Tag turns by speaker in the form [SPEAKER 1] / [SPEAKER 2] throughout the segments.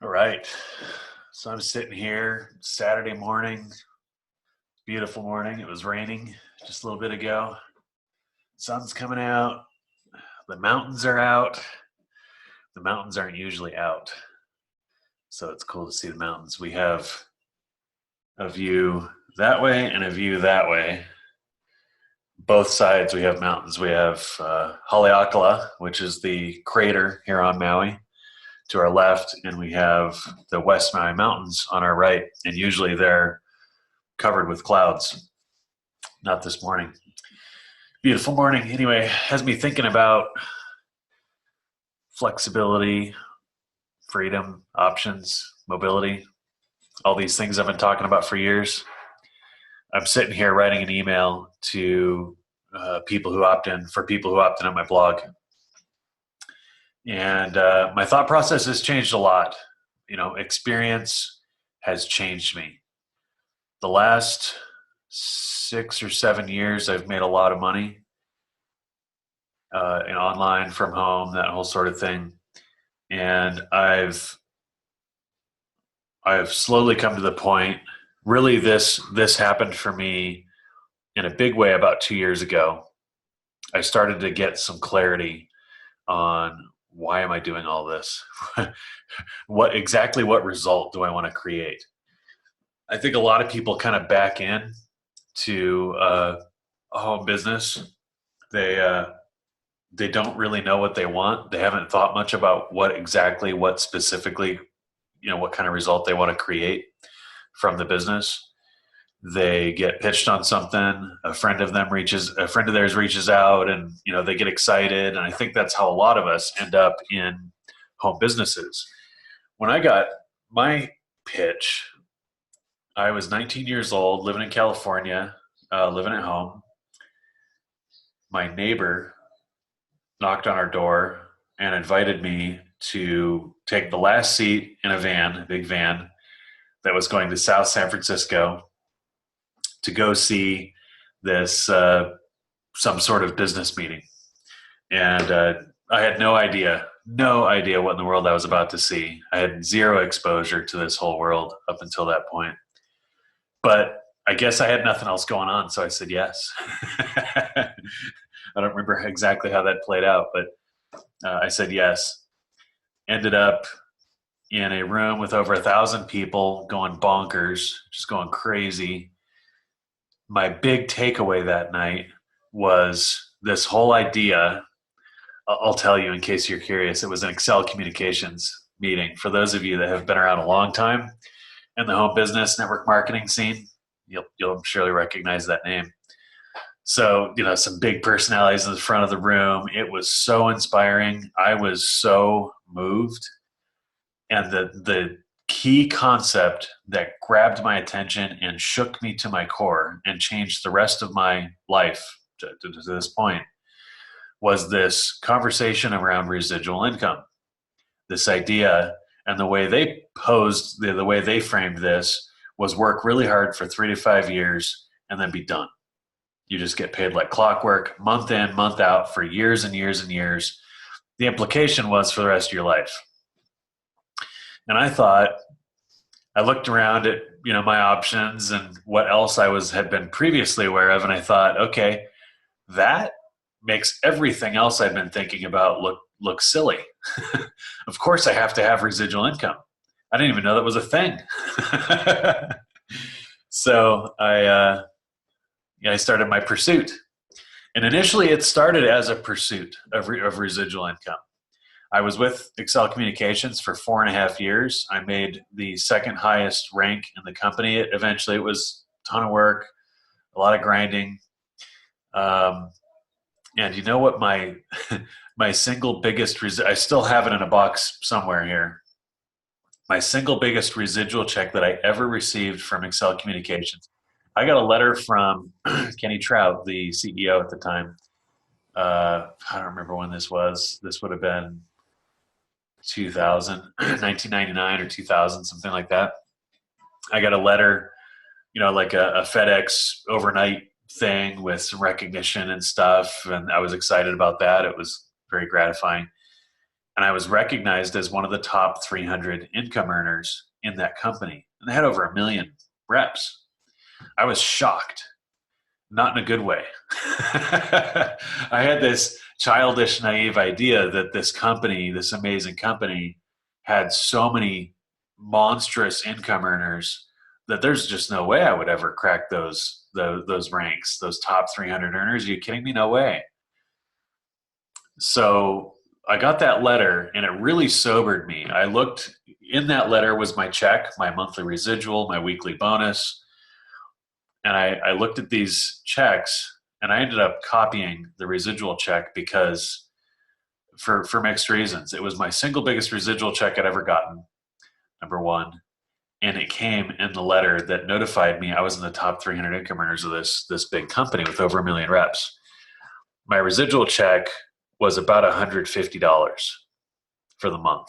[SPEAKER 1] All right. So I'm sitting here Saturday morning, beautiful morning. It was raining just a little bit ago. Sun's coming out. The mountains are out. The mountains aren't usually out. So it's cool to see the mountains. We have a view that way and a view that way. Both sides we have mountains. We have Haleakala, which is the crater here on Maui, to our left, and we have the West Maui Mountains on our right. And usually they're covered with clouds. Not this morning. Beautiful morning. Anyway, has me thinking about flexibility, freedom, options, mobility, all these things I've been talking about for years. I'm sitting here writing an email to people who opt in on my blog. And my thought process has changed a lot. Experience has changed me. The last 6 or 7 years, I've made a lot of money online, from home, that whole sort of thing. And I've slowly come to the point. Really, this happened for me in a big way about 2 years ago. I started to get some clarity on why am I doing all this? What result do I want to create? I think a lot of people kind of back in to a home business. They don't really know what they want. They haven't thought much about what specifically, what kind of result they want to create from the business. They get pitched on something. A friend of theirs reaches out, and they get excited. And I think that's how a lot of us end up in home businesses. When I got my pitch, I was 19 years old, living in California, living at home. My neighbor knocked on our door and invited me to take the last seat in a big van that was going to South San Francisco to go see this some sort of business meeting. And I had no idea what in the world I was about to see. I had zero exposure to this whole world up until that point. But I guess I had nothing else going on, so I said yes. I don't remember exactly how that played out, but I said yes. Ended up in a room with over 1,000 people going bonkers, just going crazy. My big takeaway that night was this whole idea. I'll tell you in case you're curious. It was an Excel communications meeting. For those of you that have been around a long time in the home business network marketing scene, you'll surely recognize that name. So, some big personalities in the front of the room. It was so inspiring. I was so moved. And the key concept that grabbed my attention and shook me to my core and changed the rest of my life to this point was this conversation around residual income. This idea, and the way they posed, the way they framed this, was work really hard for 3 to 5 years and then be done. You just get paid like clockwork, month in, month out, for years and years and years. The implication was for the rest of your life. And I looked around at, my options and what else had been previously aware of. And I thought, okay, that makes everything else I've been thinking about look silly. Of course I have to have residual income. I didn't even know that was a thing. So I started my pursuit. And initially it started as a pursuit of residual income. I was with Excel Communications for 4.5 years. I made the second highest rank in the company. Eventually it was a ton of work, a lot of grinding. And you know what my single biggest, I still have it in a box somewhere here. My single biggest residual check that I ever received from Excel Communications. I got a letter from Kenny Trout, the CEO at the time. I don't remember when this was. This would have been 1999 or 2000, something like that. I got a letter, like a FedEx overnight thing with some recognition and stuff. And I was excited about that. It was very gratifying. And I was recognized as one of the top 300 income earners in that company. And they had over 1 million reps. I was shocked, not in a good way. I had this childish, naive idea that this company, this amazing company, had so many monstrous income earners that there's just no way I would ever crack those ranks, those top 300 earners. Are you kidding me? No way. So I got that letter and it really sobered me. I looked, in that letter was my check, my monthly residual, my weekly bonus. And I looked at these checks and I ended up copying the residual check because for mixed reasons. It was my single biggest residual check I'd ever gotten, number one. And it came in the letter that notified me I was in the top 300 income earners of this big company with over 1 million reps. My residual check was about $150 for the month.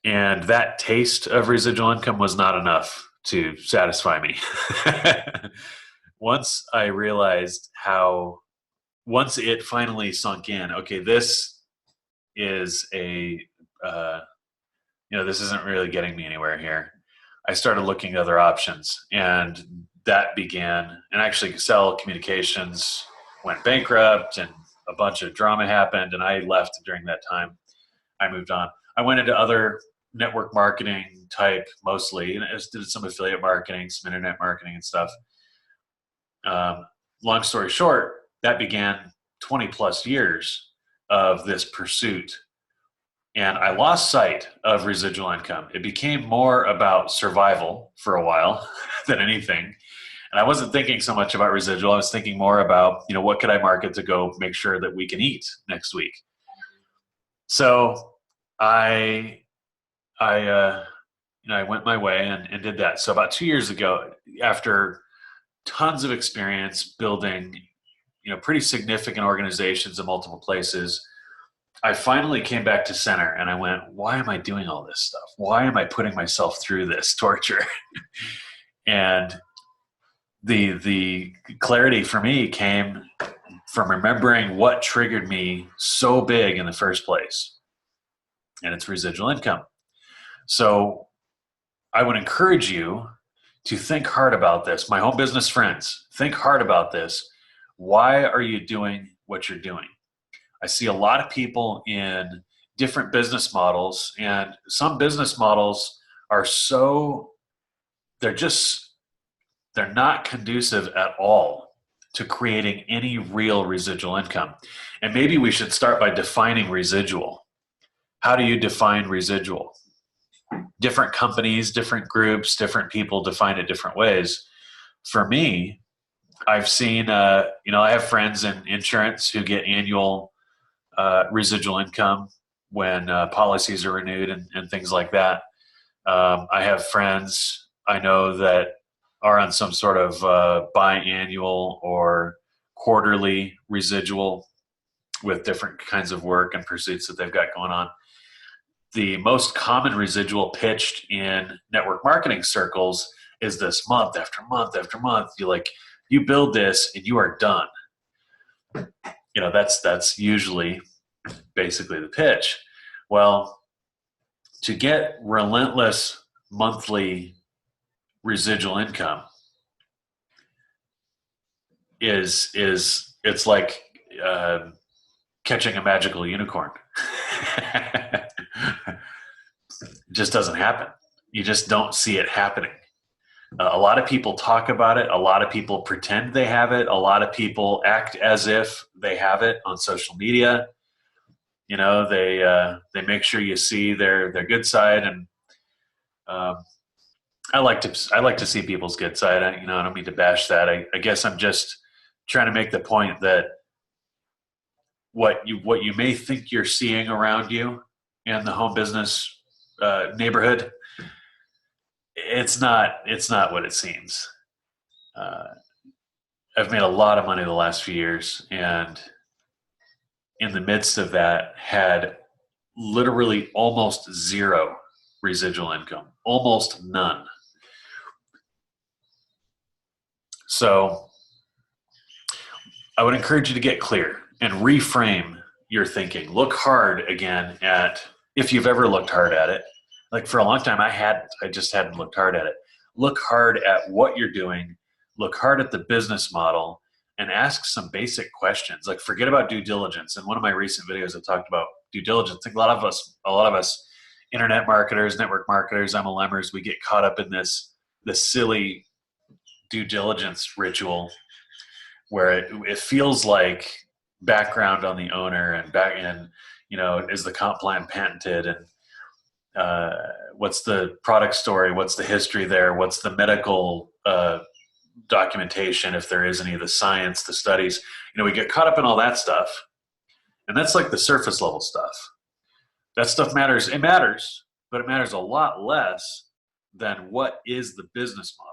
[SPEAKER 1] And that taste of residual income was not enough to satisfy me. Once I realized once it finally sunk in, okay, this is this isn't really getting me anywhere here. I started looking at other options, and that began, and actually Excel Communications went bankrupt and a bunch of drama happened, and I left during that time. I moved on. I went into other network marketing type mostly, and I just did some affiliate marketing, some internet marketing and stuff. Long story short, that began 20 plus years of this pursuit. And I lost sight of residual income. It became more about survival for a while than anything. And I wasn't thinking so much about residual. I was thinking more about, what could I market to go make sure that we can eat next week? So I went my way and did that. So about 2 years ago, after tons of experience building, pretty significant organizations in multiple places, I finally came back to center and I went, why am I doing all this stuff? Why am I putting myself through this torture? And the clarity for me came from remembering what triggered me so big in the first place. And it's residual income. So I would encourage you to think hard about this. My home business friends, think hard about this. Why are you doing what you're doing? I see a lot of people in different business models, and some business models are they're not conducive at all to creating any real residual income. And maybe we should start by defining residual. How do you define residual? Different companies, different groups, different people define it different ways. For me, I've seen, I have friends in insurance who get annual residual income when policies are renewed and things like that. I have friends I know that are on some sort of biannual or quarterly residual with different kinds of work and pursuits that they've got going on. The most common residual pitched in network marketing circles is this month after month after month. You build this and you are done. That's usually basically the pitch. Well, to get relentless monthly residual income it's like catching a magical unicorn. It just doesn't happen. You just don't see it happening. A lot of people talk about it. A lot of people pretend they have it. A lot of people act as if they have it on social media. They make sure you see their good side, and I like to see people's good side. I don't mean to bash that. I guess I'm just trying to make the point that what you may think you're seeing around you in the home business neighborhood, it's not what it seems. I've made a lot of money the last few years, and in the midst of that had literally almost zero residual income, almost none. So I would encourage you to get clear and reframe your thinking. Look hard again at, if you've ever looked hard at it. Like for a long time, I just hadn't looked hard at it. Look hard at what you're doing. Look hard at the business model and ask some basic questions. Like forget about due diligence. In one of my recent videos, I talked about due diligence. I think a lot of us internet marketers, network marketers, MLMers, we get caught up in this silly due diligence ritual where it feels like background on the owner and is the comp plan patented, and what's the product story, what's the history there, what's the medical documentation, if there is any, the science, the studies. We get caught up in all that stuff, and that's like the surface level stuff. That stuff matters. It matters, but it matters a lot less than what is the business model.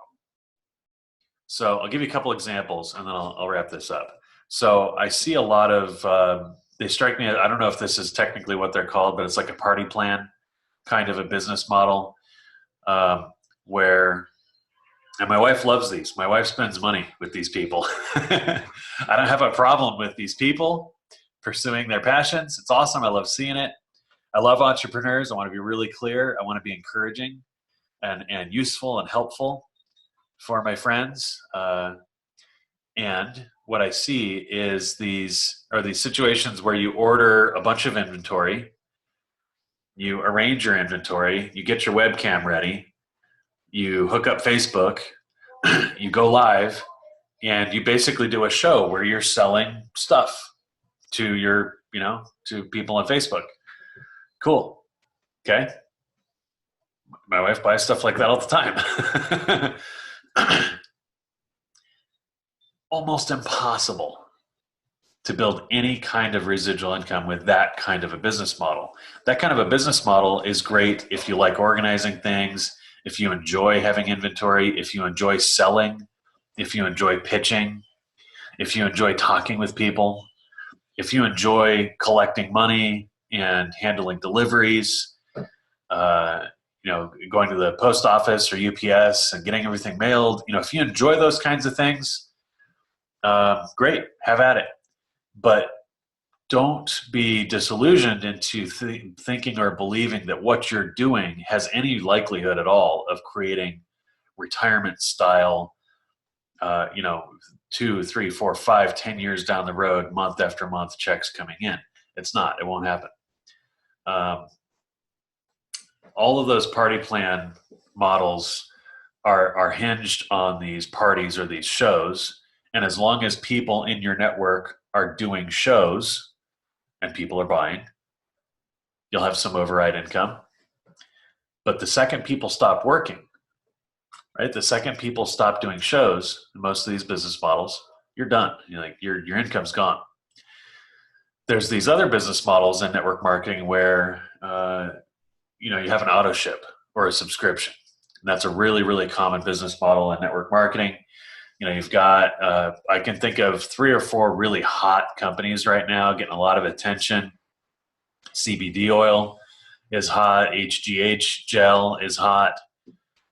[SPEAKER 1] So I'll give you a couple examples, and then I'll wrap this up. So I see a lot of, they strike me, I don't know if this is technically what they're called, but it's like a party plan kind of a business model, where, and my wife loves these. My wife spends money with these people. I don't have a problem with these people pursuing their passions. It's awesome. I love seeing it. I love entrepreneurs. I want to be really clear. I want to be encouraging and useful and helpful for my friends. And what I see is these situations where you order a bunch of inventory, you arrange your inventory, you get your webcam ready, you hook up Facebook, you go live, and you basically do a show where you're selling stuff to to people on Facebook. Cool. Okay. My wife buys stuff like that all the time. Almost impossible to build any kind of residual income with that kind of a business model. That kind of a business model is great if you like organizing things, if you enjoy having inventory, if you enjoy selling, if you enjoy pitching, if you enjoy talking with people, if you enjoy collecting money and handling deliveries, going to the post office or UPS and getting everything mailed. If you enjoy those kinds of things, great, have at it. But don't be disillusioned into thinking or believing that what you're doing has any likelihood at all of creating retirement style, 2, 3, 4, 5, 10 years down the road, month after month, checks coming in. It's not. It won't happen. All of those party plan models are hinged on these parties or these shows. And as long as people in your network are doing shows and people are buying, you'll have some override income. But the second people stop working, right? The second people stop doing shows in most of these business models, you're done. Your income's gone. There's these other business models in network marketing where you have an auto ship or a subscription. And that's a really, really common business model in network marketing. You've got, I can think of 3 or 4 really hot companies right now getting a lot of attention. CBD oil is hot. HGH gel is hot.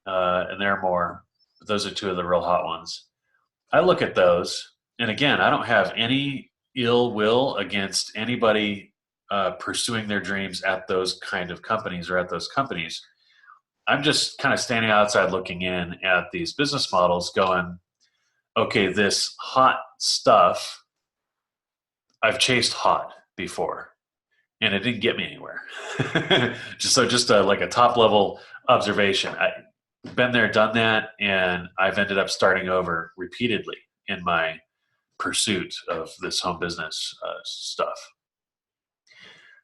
[SPEAKER 1] And there are more. But those are 2 of the real hot ones. I look at those, and again, I don't have any ill will against anybody pursuing their dreams at those kind of companies or at those companies. I'm just kind of standing outside looking in at these business models going, okay, this hot stuff, I've chased hot before, and it didn't get me anywhere. just like a top level observation. I've been there, done that, and I've ended up starting over repeatedly in my pursuit of this home business stuff.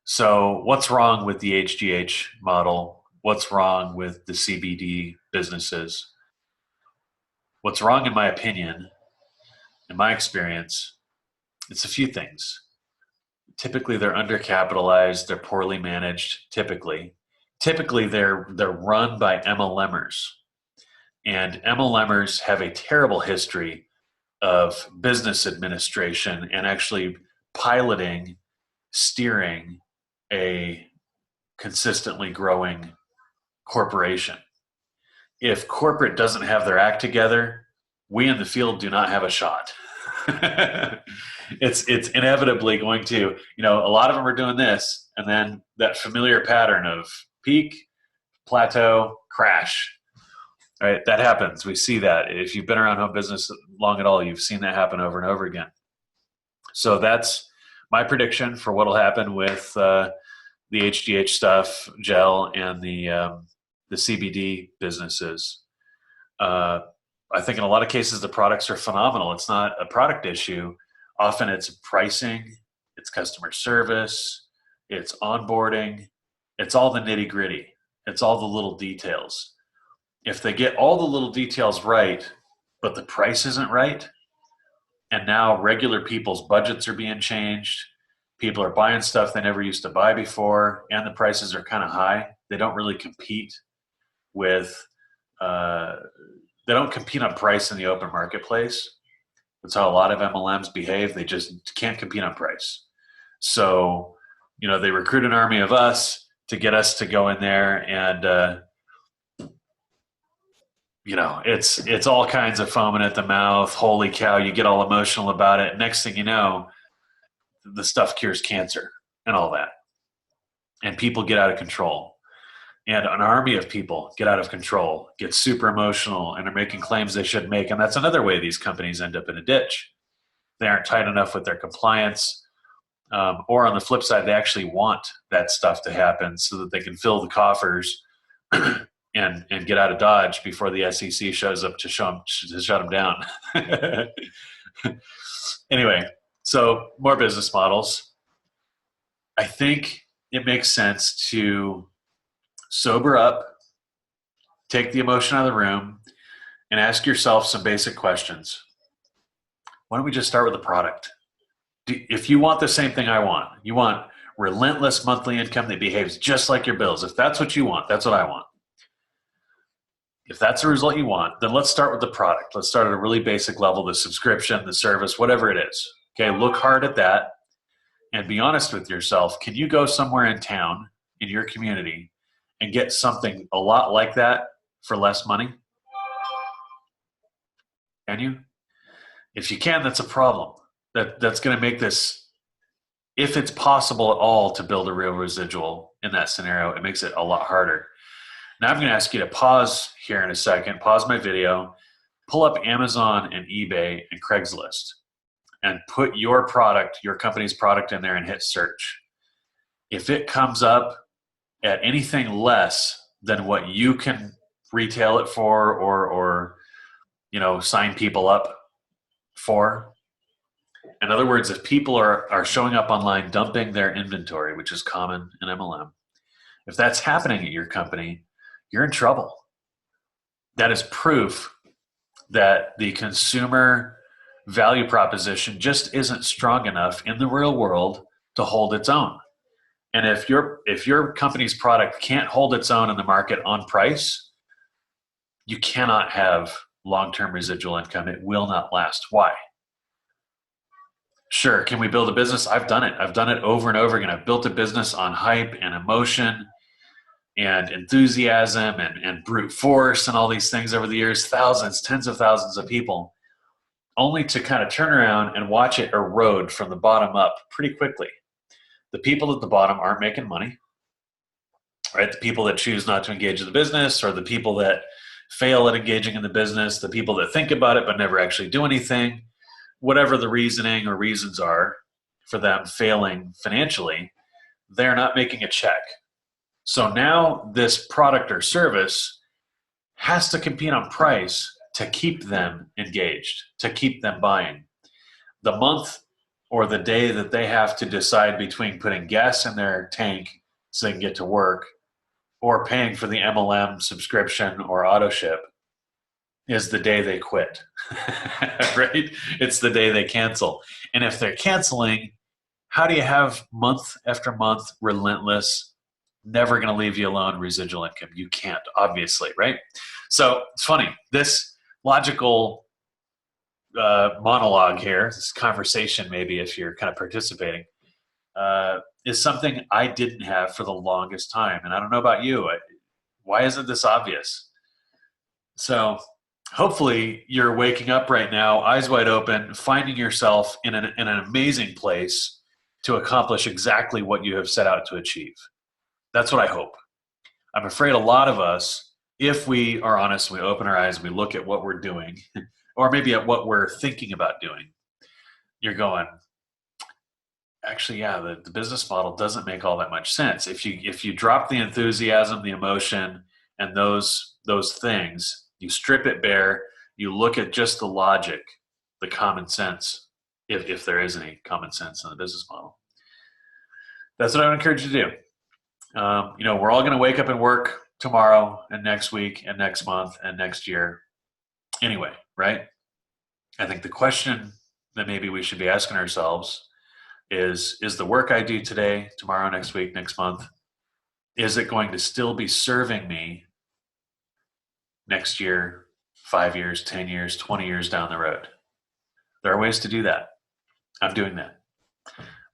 [SPEAKER 1] So what's wrong with the Hgh model? What's wrong with the CBD businesses? What's wrong, in my opinion, in my experience, it's a few things. Typically, they're undercapitalized. They're poorly managed. Typically, they're run by MLMers, and MLMers have a terrible history of business administration and actually piloting, steering a consistently growing corporation. If corporate doesn't have their act together, we in the field do not have a shot. It's inevitably going to, a lot of them are doing this, and then that familiar pattern of peak, plateau, crash. Right? That happens. We see that. If you've been around home business long at all, you've seen that happen over and over again. So that's my prediction for what will happen with the HGH stuff, gel, and the CBD businesses. I think in a lot of cases the products are phenomenal. It's not a product issue. Often it's pricing, it's customer service, it's onboarding, it's all the nitty gritty. It's all the little details. If they get all the little details right, but the price isn't right, and now regular people's budgets are being changed, people are buying stuff they never used to buy before, and the prices are kind of high, they don't really compete with they don't compete on price in the open marketplace. That's how a lot of MLMs behave. They just can't compete on price. So, they recruit an army of us to get us to go in there, and it's all kinds of foaming at the mouth. Holy cow, you get all emotional about it. Next thing you know, the stuff cures cancer and all that. And people get out of control. And an army of people get out of control, get super emotional, and are making claims they shouldn't make. And that's another way these companies end up in a ditch. They aren't tight enough with their compliance. Or on the flip side, they actually want that stuff to happen so that they can fill the coffers and get out of Dodge before the SEC shows up to shut them down. Anyway, so more business models. I think it makes sense to sober up, take the emotion out of the room, and ask yourself some basic questions. Why don't we just start with the product? If you want the same thing I want, you want relentless monthly income that behaves just like your bills. If that's what you want, that's what I want. If that's the result you want, then let's start with the product. Let's start at a really basic level, the subscription, the service, whatever it is. Okay, look hard at that and be honest with yourself. Can you go somewhere in town, in your community, and get something a lot like that for less money? Can you? If you can, that's a problem. That's going to make this, if it's possible at all to build a real residual in that scenario, it makes it a lot harder. Now I'm going to ask you to pause here in a second, pause my video, pull up Amazon and eBay and Craigslist, and put your product, your company's product in there and hit search. If it comes up at anything less than what you can retail it for or sign people up for. In other words, if people are showing up online dumping their inventory, which is common in MLM, if that's happening at your company, you're in trouble. That is proof that the consumer value proposition just isn't strong enough in the real world to hold its own. And if your company's product can't hold its own in the market on price, you cannot have long-term residual income. It will not last. Why? Sure, can we build a business? I've done it. I've done it over and over again. I've built a business on hype and emotion and enthusiasm and brute force and all these things over the years, thousands, tens of thousands of people, only to kind of turn around and watch it erode from the bottom up pretty quickly. The people at the bottom aren't making money, right? The people that choose not to engage in the business, or the people that fail at engaging in the business, the people that think about it but never actually do anything, whatever the reasoning or reasons are for them failing financially, they're not making a check. So now this product or service has to compete on price to keep them engaged, to keep them buying. The month or the day that they have to decide between putting gas in their tank so they can get to work or paying for the MLM subscription or auto ship is the day they quit, right? It's the day they cancel. And if they're canceling, how do you have month after month, relentless, never going to leave you alone residual income? You can't, obviously, right? So it's funny. This logical monologue here, this conversation, maybe if you're kind of participating, is something I didn't have for the longest time. And I don't know about you. Why isn't this obvious? So hopefully you're waking up right now, eyes wide open, finding yourself in an amazing place to accomplish exactly what you have set out to achieve. That's what I hope. I'm afraid a lot of us, if we are honest, we open our eyes and we look at what we're doing, or maybe at what we're thinking about doing, you're going, actually, yeah, the business model doesn't make all that much sense. If you drop the enthusiasm, the emotion, and those things, you strip it bare, you look at just the logic, the common sense, if there is any common sense in the business model. That's what I would encourage you to do. We're all going to wake up and work tomorrow and next week and next month and next year anyway, right? I think the question that maybe we should be asking ourselves is the work I do today, tomorrow, next week, next month, is it going to still be serving me next year, 5 years, 10 years, 20 years down the road? There are ways to do that. I'm doing that.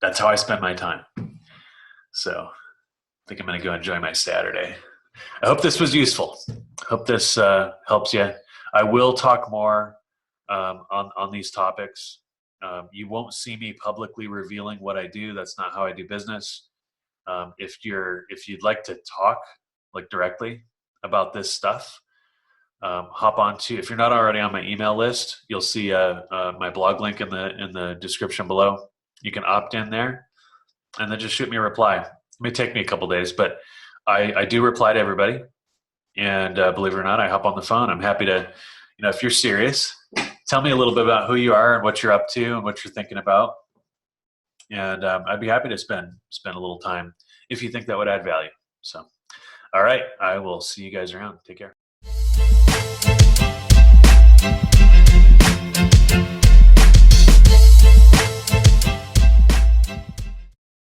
[SPEAKER 1] That's how I spend my time. So I think I'm going to go enjoy my Saturday. I hope this was useful. I hope this helps you. I will talk more on these topics. You won't see me publicly revealing what I do. That's not how I do business. If you'd like to talk like directly about this stuff, hop on to, if you're not already on my email list, you'll see my blog link in the description below. You can opt in there and then just shoot me a reply. It may take me a couple days, but I do reply to everybody. And believe it or not, I hop on the phone. I'm happy to, if you're serious, tell me a little bit about who you are and what you're up to and what you're thinking about. And I'd be happy to spend a little time if you think that would add value. So, all right, I will see you guys around. Take care.